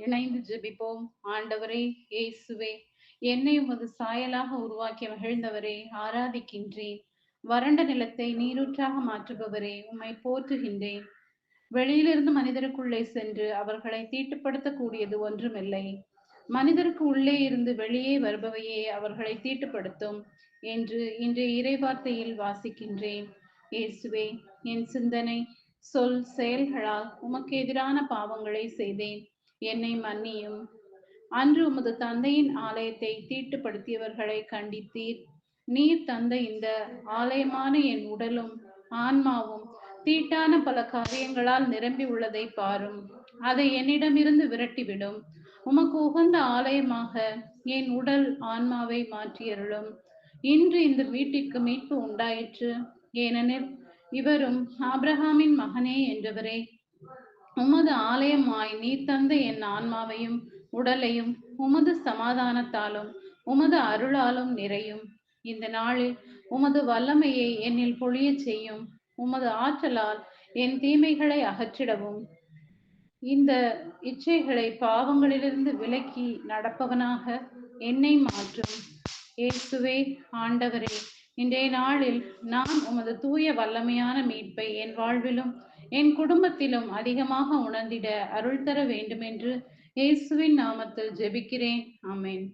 இணைந்து ஜெபிப்போம். ஆண்டவரே இயேசுவே, என்னை உமது சாயலாக உருவாக்கி மகிழ்ந்தவரே, ஆராதிக்கின்றேன். வறண்ட நிலத்தை நீரூற்றாக மாற்றுபவரே, உம்மை போற்றுகின்றேன். வெளியிலிருந்து மனிதருக்குள்ளே சென்று அவர்களை தீட்டுப்படுத்தக்கூடியது ஒன்றுமில்லை. மனிதருக்கு உள்ளே இருந்து வெளியே வருபவையே அவர்களை தீட்டுப்படுத்தும் என்று இன்றைய இறைவார்த்தையில் வாசிக்கின்றேன். இயேசுவே, என் சிந்தனை, சொல், செயல்களால் உமக்கு எதிரான பாவங்களை செய்தேன். என்னை மன்னியும். அன்று உமது தந்தையின் ஆலயத்தை தீட்டுப்படுத்தியவர்களை கண்டித்தீர். நீர் தந்த இந்த ஆலயமான என் உடலும் ஆன்மாவும் தீட்டான பல காரியங்களால் நிரம்பி உள்ளதை பாரும். அதை என்னிடமிருந்து விரட்டிவிடும். உமக்கு உகந்த ஆலயமாக என் உடல் ஆன்மாவை மாற்றியருளும். இன்று இந்த வீட்டிற்கு மீட்பு உண்டாயிற்று. ஏனெனில் இவரும் ஆபிரகாமின் மகனே என்றவரே, உமது ஆலயமாய் நீர் தந்த என் ஆன்மாவையும் உடலையும் உமது சமாதானத்தாலும் உமது அருளாலும் நிறையும். இந்த நாளில் உமது வல்லமையை என்னில் பொழியச் செய்யும். உமது ஆற்றலால் என் தீமைகளை அகற்றிடவும் இந்த இச்சைகளை பாவங்களிலிருந்து விலக்கி நடப்பவனாக என்னை மாற்றும். இயேசுவே, ஆண்டவரே, இன்றைய நாளில் நான் உமது தூய வல்லமையான மீட்பை என் வாழ்விலும் என் குடும்பத்திலும் அதிகமாக உணர்ந்திட அருள் தர வேண்டுமென்று இயேசுவின் நாமத்தில் ஜெபிக்கிறேன். ஆமென்.